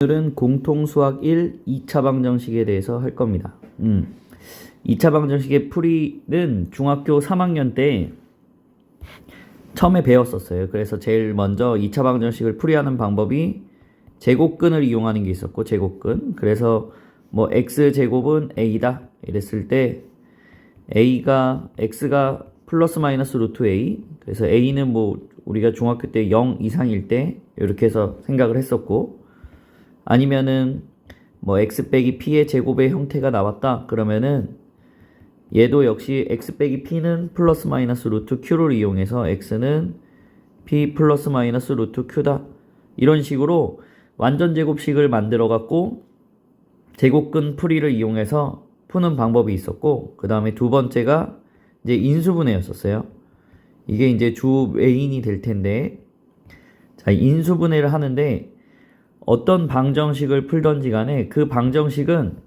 오늘은 공통수학 1 2차 방정식에 대해서 할 겁니다. 2차 방정식의 풀이는 중학교 3학년 때 처음에 배웠었어요. 그래서 제일 먼저 2차 방정식을 풀이하는 방법이 제곱근을 이용하는 게 있었고, 제곱근. 그래서 뭐 x제곱은 a다 이랬을 때 x가 플러스 마이너스 루트 a, 그래서 a는 뭐 우리가 중학교 때 0 이상일 때 이렇게 해서 생각을 했었고, 아니면은 뭐 x 빼기 p의 제곱의 형태가 나왔다 그러면은 얘도 역시 x 빼기 p는 플러스 마이너스 루트 q를 이용해서 x는 p 플러스 마이너스 루트 q다, 이런 식으로 완전 제곱식을 만들어 갖고 제곱근 풀이를 이용해서 푸는 방법이 있었고, 그 다음에 두 번째가 이제 인수분해였었어요. 이게 이제 주 메인이 될 텐데, 자, 인수분해를 하는데 어떤 방정식을 풀던지 간에 그 방정식은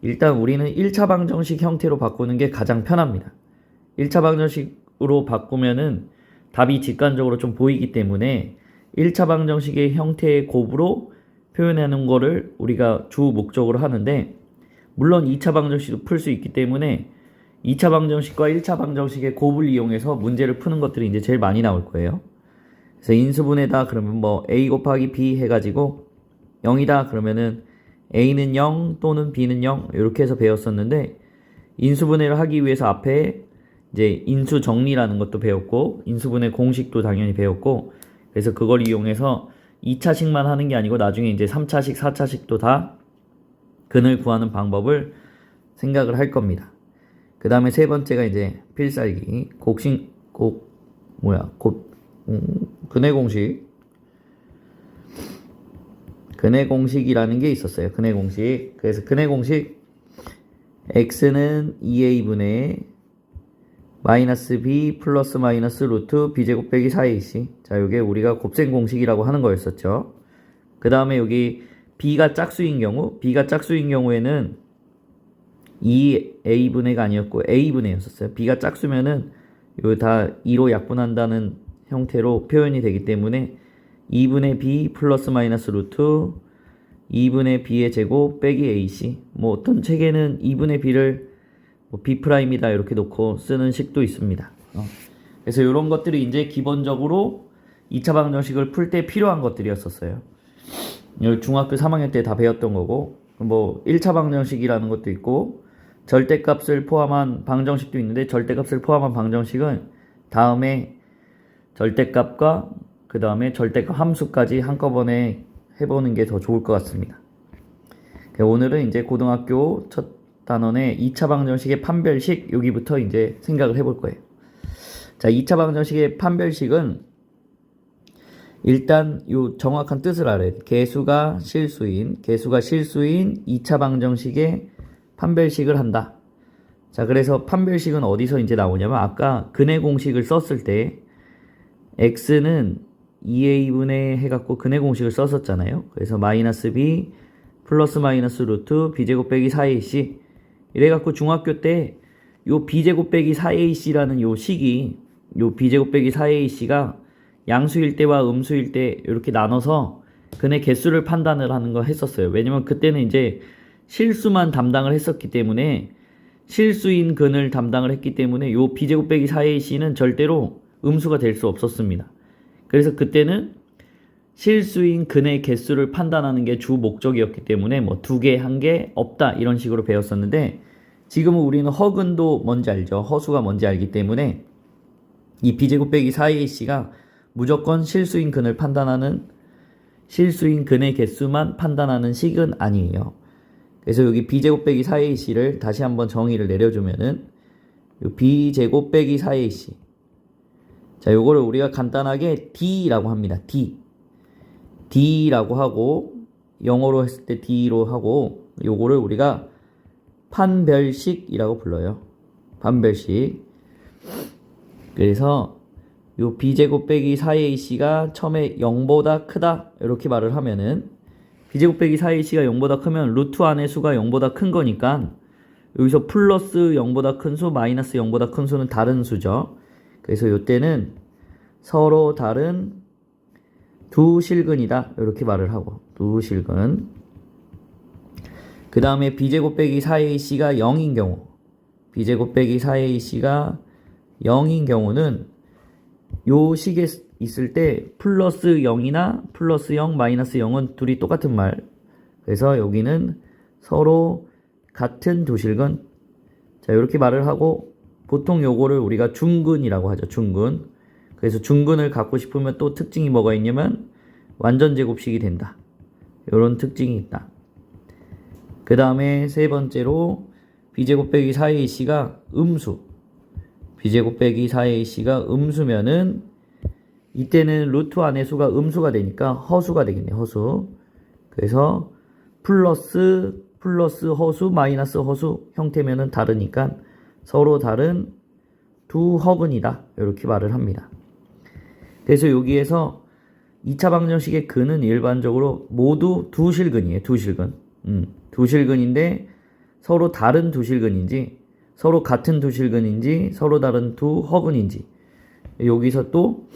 일단 우리는 1차 방정식 형태로 바꾸는 게 가장 편합니다. 1차 방정식으로 바꾸면은 답이 직관적으로 좀 보이기 때문에 1차 방정식의 형태의 곱으로 표현하는 거를 우리가 주 목적으로 하는데, 물론 2차 방정식도 풀 수 있기 때문에 2차 방정식과 1차 방정식의 곱을 이용해서 문제를 푸는 것들이 이제 제일 많이 나올 거예요. 그래서 인수분해다 그러면 뭐 a 곱하기 b 해가지고 0이다 그러면은 a는 0 또는 b는 0 이렇게 해서 배웠었는데, 인수분해를 하기 위해서 앞에 이제 인수 정리라는 것도 배웠고 인수분해 공식도 당연히 배웠고, 그래서 그걸 이용해서 2차식만 하는 게 아니고 나중에 이제 3차식 4차식도 다 근을 구하는 방법을 생각을 할 겁니다. 그 다음에 세 번째가 이제 필살기 근해 공식. 근해 공식이라는 게 있었어요. 근해 공식. 그래서 근해 공식 x는 2a분의 마이너스 b 플러스 마이너스 루트 b제곱 빼기 4ac. 자, 요게 우리가 곱셈 공식이라고 하는 거였었죠. 그 다음에 여기 b가 짝수인 경우에는 2a분의가 아니었고 a분의였었어요. b가 짝수면은 요 다 2로 약분한다는 형태로 표현이 되기 때문에 2분의 b 플러스 마이너스 루트 2분의 b의 제곱 빼기 ac. 뭐 어떤 책에는 2분의 b를 뭐 b'이다 이렇게 놓고 쓰는 식도 있습니다. 그래서 이런 것들이 이제 기본적으로 2차 방정식을 풀 때 필요한 것들이었었어요. 중학교 3학년 때 다 배웠던 거고, 뭐 1차 방정식이라는 것도 있고 절대값을 포함한 방정식도 있는데, 절대값을 포함한 방정식은 다음에 절대값과 그 다음에 절대값 함수까지 한꺼번에 해보는 게 더 좋을 것 같습니다. 오늘은 이제 고등학교 첫 단원의 2차 방정식의 판별식, 여기부터 이제 생각을 해볼 거예요. 자, 2차 방정식의 판별식은 일단 요 정확한 뜻을 알아야 돼. 개수가 실수인 2차 방정식의 판별식을 한다. 자, 그래서 판별식은 어디서 이제 나오냐면, 아까 근해 공식을 썼을 때 x는 2a분의 해갖고 근해 공식을 썼었잖아요. 그래서 마이너스 b 플러스 마이너스 루트 b제곱 빼기 4ac. 이래갖고 중학교 때 요 b제곱 빼기 4ac라는 요 식이, 요 b제곱 빼기 4ac가 양수일 때와 음수일 때 이렇게 나눠서 근의 개수를 판단을 하는 거 했었어요. 왜냐면 그때는 이제 실수만 담당을 했었기 때문에, 실수인 근을 담당을 했기 때문에 요 b제곱 빼기 4ac는 절대로 음수가 될 수 없었습니다. 그래서 그때는 실수인 근의 개수를 판단하는 게 주 목적이었기 때문에 뭐 2개, 1개 없다 이런 식으로 배웠었는데, 지금은 우리는 허근도 뭔지 알죠. 허수가 뭔지 알기 때문에 이 b제곱 빼기 4ac가 무조건 실수인 근을 판단하는, 실수인 근의 개수만 판단하는 식은 아니에요. 그래서 여기 b제곱 빼기 4ac를 다시 한번 정의를 내려주면은 요 b제곱 빼기 4ac. 자, 요거를 우리가 간단하게 d라고 합니다. d라고 하고, 영어로 했을 때 d로 하고, 요거를 우리가 판별식이라고 불러요. 판별식. 그래서 요 b제곱 빼기 4ac가 처음에 0보다 크다 이렇게 말을 하면은, b제곱 빼기 4ac가 0보다 크면 루트 안의 수가 0보다 큰 거니까 여기서 플러스 0보다 큰 수, 마이너스 0보다 큰 수는 다른 수죠. 그래서 요때는 서로 다른 두 실근이다 이렇게 말을 하고, 두 실근. 그 다음에 b제곱 빼기 4ac가 0인 경우, b제곱 빼기 4ac가 0인 경우는 요 식에 있을 때 플러스 0이나 플러스 0, 마이너스 0은 둘이 똑같은 말. 그래서 여기는 서로 같은 두 실근. 자, 이렇게 말을 하고 보통 요거를 우리가 중근이라고 하죠. 중근. 그래서 중근을 갖고 싶으면 또 특징이 뭐가 있냐면 완전 제곱식이 된다. 이런 특징이 있다. 그 다음에 세 번째로 b제곱 빼기 4ac가 음수. b제곱 빼기 4ac가 음수면은 이때는 루트 안의 수가 음수가 되니까 허수가 되겠네요. 허수. 그래서 플러스 허수 마이너스 허수 형태면은 다르니까 서로 다른 두 허근이다. 이렇게 말을 합니다. 그래서 여기에서 2차 방정식의 근은 일반적으로 모두 두 실근이에요. 두 실근. 두 실근인데 서로 다른 두 실근인지 서로 같은 두 실근인지 서로 다른 두 허근인지. 여기서 또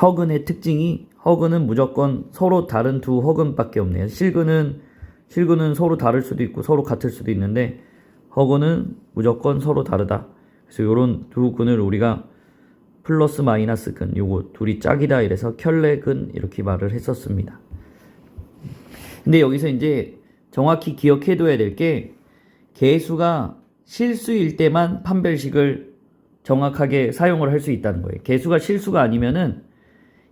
허근의 특징이 허근은 무조건 서로 다른 두 허근밖에 없네요. 실근은 서로 다를 수도 있고 서로 같을 수도 있는데 허근은 무조건 서로 다르다. 그래서 이런 두 근을 우리가 플러스 마이너스 근, 요거 둘이 짝이다 이래서 켤레근 이렇게 말을 했었습니다. 근데 여기서 이제 정확히 기억해둬야 될 게 개수가 실수일 때만 판별식을 정확하게 사용을 할 수 있다는 거예요. 개수가 실수가 아니면은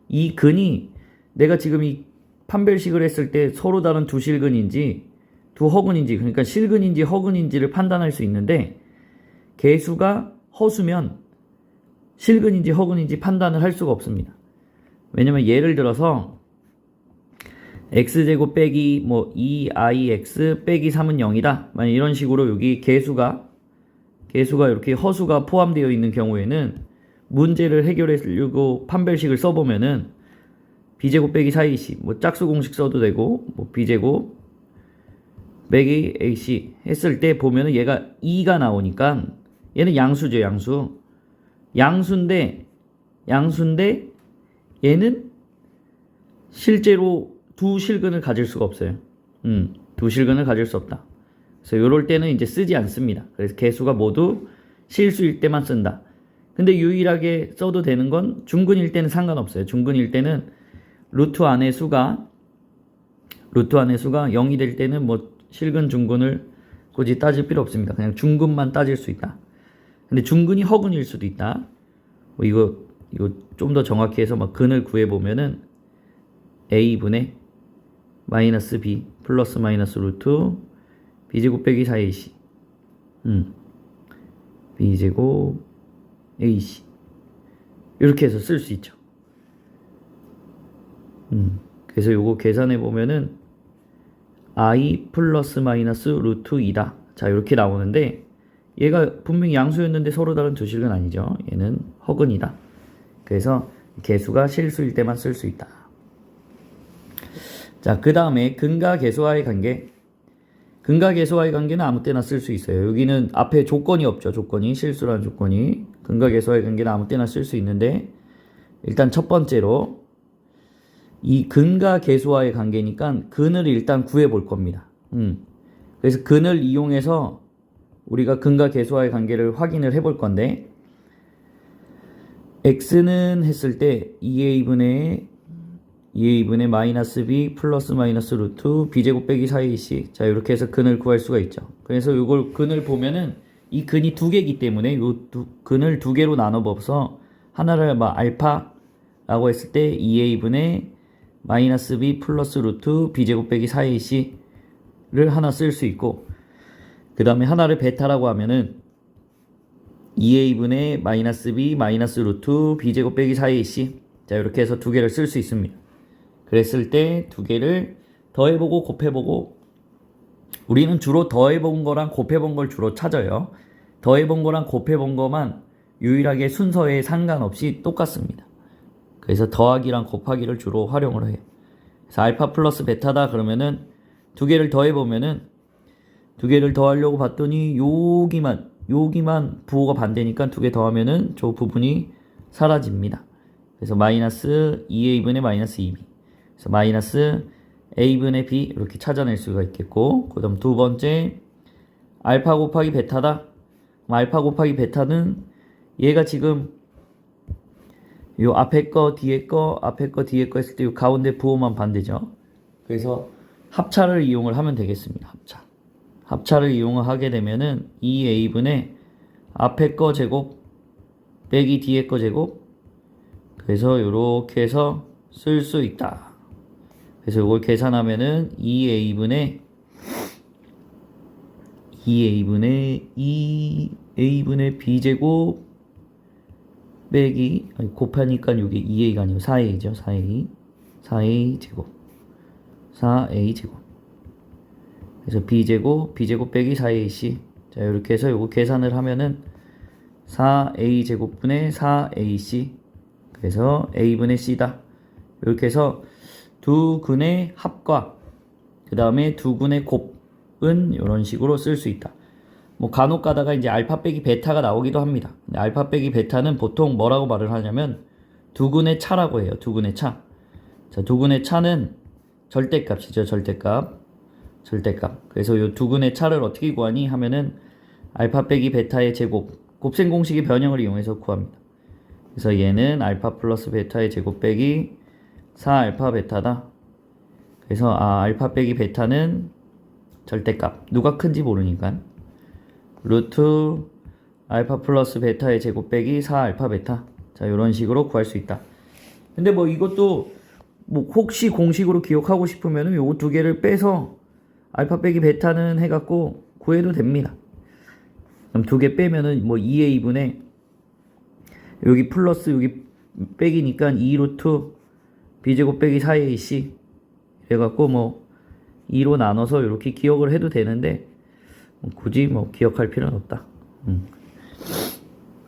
이 근이 내가 지금 이 판별식을 했을 때 서로 다른 두 실근인지 두 허근인지, 그러니까 실근인지 허근인지를 판단할 수 있는데 개수가 허수면 실근인지 허근인지 판단을 할 수가 없습니다. 왜냐면 예를 들어서 x제곱 빼기 뭐 2ix 빼기 3은 0이다. 만약 이런 식으로 여기 개수가 이렇게 허수가 포함되어 있는 경우에는 문제를 해결하려고 판별식을 써보면은 b제곱 빼기 4ac 뭐 짝수 공식 써도 되고 뭐 b제곱 빼기 ac 했을 때 보면은 얘가 2가 나오니까 얘는 양수죠. 양수인데 얘는 실제로 두 실근을 가질 수가 없어요. 두 실근을 가질 수 없다. 그래서 이럴 때는 이제 쓰지 않습니다. 그래서 개수가 모두 실수일 때만 쓴다. 근데 유일하게 써도 되는 건 중근일 때는 상관없어요. 중근일 때는 루트 안의 수가 0이 될 때는 뭐 실근 중근을 굳이 따질 필요 없습니다. 그냥 중근만 따질 수 있다. 근데 중근이 허근일 수도 있다. 뭐 이거 좀 더 정확히 해서 막 근을 구해 보면은 a분의 마이너스 b 플러스 마이너스 루트 b제곱 빼기 4ac b제곱 ac 이렇게 해서 쓸 수 있죠. 그래서 요거 계산해 보면은 i 플러스 마이너스 루트 2다. 자, 이렇게 나오는데 얘가 분명히 양수였는데 서로 다른 두 실근 아니죠. 얘는 허근이다. 그래서 개수가 실수일 때만 쓸 수 있다. 자, 그 다음에 근과 개수와의 관계. 근과 개수와의 관계는 아무 때나 쓸 수 있어요. 여기는 앞에 조건이 없죠. 조건이, 실수라는 조건이. 근과 개수와의 관계는 아무 때나 쓸 수 있는데 일단 첫 번째로 이 근과 개수와의 관계니까 근을 일단 구해 볼 겁니다. 그래서 근을 이용해서 우리가 근과 개수와의 관계를 확인을 해볼 건데 x는 했을 때 2a분의 마이너스 b 플러스 마이너스 루트 b제곱 빼기 4ac. 자, 이렇게 해서 근을 구할 수가 있죠. 그래서 이걸 근을 보면은 이 근이 두 개이기 때문에 이 근을 두 개로 나눠봐서 하나를 막 알파라고 했을 때 2a분의 마이너스 b 플러스 루트 b제곱 빼기 4ac를 하나 쓸 수 있고, 그 다음에 하나를 베타라고 하면은 2a분의 마이너스 b 마이너스 루트 b제곱 빼기 4ac. 자, 이렇게 해서 두 개를 쓸 수 있습니다. 그랬을 때 두 개를 더해보고 곱해보고, 우리는 주로 더해본 거랑 곱해본 걸 주로 찾아요. 더해본 거랑 곱해본 거만 유일하게 순서에 상관없이 똑같습니다. 그래서 더하기랑 곱하기를 주로 활용을 해요. 그래서 알파 플러스 베타다 그러면은 두 개를 더해보면은 두 개를 더하려고 봤더니 여기만 부호가 반대니까 두 개 더하면은 저 부분이 사라집니다. 그래서 마이너스 2a분의 마이너스 2b. 그래서 마이너스 a분의 b 이렇게 찾아낼 수가 있겠고, 그 다음 두 번째 알파 곱하기 베타다. 알파 곱하기 베타는 얘가 지금 요 앞에 거 뒤에 거 앞에 거 뒤에 거 했을 때 요 가운데 부호만 반대죠. 그래서 합차를 이용을 하면 되겠습니다. 합차를 이용을 하게 되면은 2a분의 앞에 거 제곱 빼기 뒤에 거 제곱, 그래서 요렇게 해서 쓸 수 있다. 그래서 이걸 계산하면은 2a분의 2a분의 b제곱 빼기, 곱하니까 이게 2a가 아니고 4a죠. 4a 제곱 4a 제곱, 그래서 b제곱 빼기 4ac. 자, 이렇게 해서 요거 계산을 하면은 4a 제곱분의 4ac, 그래서 a분의 c다. 이렇게 해서 두 근의 합과 그 다음에 두 근의 곱은 이런 식으로 쓸 수 있다. 뭐 간혹 가다가 이제 알파 빼기 베타가 나오기도 합니다. 근데 알파 빼기 베타는 보통 뭐라고 말을 하냐면 두근의 차라고 해요. 두근의 차. 자, 두근의 차는 절대값이죠. 절대값. 그래서 이 두근의 차를 어떻게 구하니 하면은 알파 빼기 베타의 제곱, 곱셈 공식의 변형을 이용해서 구합니다. 그래서 얘는 알파 플러스 베타의 제곱 빼기 4알파 베타다. 그래서 알파 빼기 베타는 절대값. 누가 큰지 모르니까 루트 알파 플러스 베타의 제곱 빼기 4알파 베타. 자, 이런 식으로 구할 수 있다. 근데 뭐 이것도 뭐 혹시 공식으로 기억하고 싶으면은 요거 두 개를 빼서 알파 빼기 베타는 해갖고 구해도 됩니다. 그럼 두 개 빼면은 뭐 2a분의 여기 플러스 여기 빼기니까 2루트 b제곱 빼기 4ac 이래갖고 뭐 2로 나눠서 이렇게 기억을 해도 되는데 굳이 뭐 기억할 필요는 없다.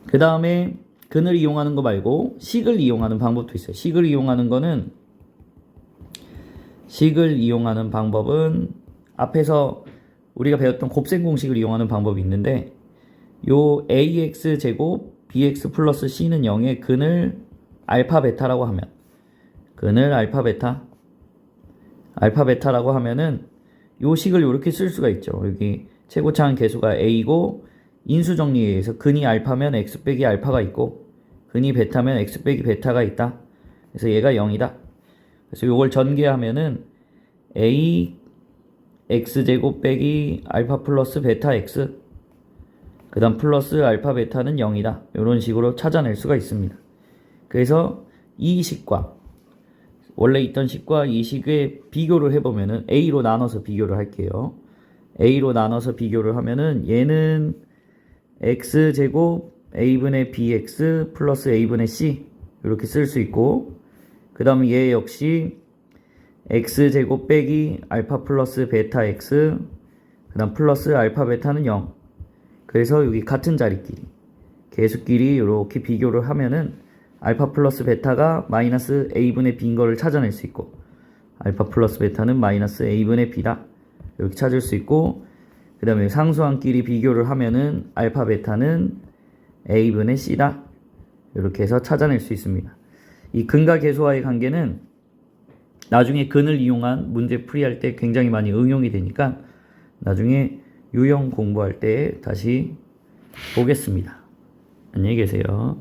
그 다음에 근을 이용하는 거 말고 식을 이용하는 방법도 있어요. 식을 이용하는 방법은 앞에서 우리가 배웠던 곱셈 공식을 이용하는 방법이 있는데, 요 ax 제곱 bx 플러스 c는 0의 근을 알파 베타라고 하면, 근을 알파 베타라고 하면은 요 식을 이렇게 쓸 수가 있죠. 여기 최고차항 계수가 a고 인수 정리에 의해서 근이 알파면 x 빼기 알파가 있고 근이 베타면 x 빼기 베타가 있다. 그래서 얘가 0이다. 그래서 요걸 전개하면은 a x제곱 빼기 알파 플러스 베타 x 그 다음 플러스 알파 베타는 0이다. 이런 식으로 찾아낼 수가 있습니다. 그래서 이 식과 원래 있던 식과 이 식의 비교를 해보면은 a로 나눠서 비교를 할게요. a로 나눠서 비교를 하면은 얘는 x제곱 a분의 bx 플러스 a분의 c 이렇게 쓸 수 있고, 그 다음에 얘 역시 x제곱 빼기 알파 플러스 베타 x 그 다음 플러스 알파 베타는 0. 그래서 여기 같은 자리끼리 계수끼리 이렇게 비교를 하면은 알파 플러스 베타가 마이너스 a분의 b인 거를 찾아낼 수 있고, 알파 플러스 베타는 마이너스 a분의 b다 이렇게 찾을 수 있고, 그 다음에 상수항끼리 비교를 하면은 알파 베타는 a분의 c다 이렇게 해서 찾아낼 수 있습니다. 이 근과 계수와의 관계는 나중에 근을 이용한 문제 풀이할 때 굉장히 많이 응용이 되니까 나중에 유형 공부할 때 다시 보겠습니다. 안녕히 계세요.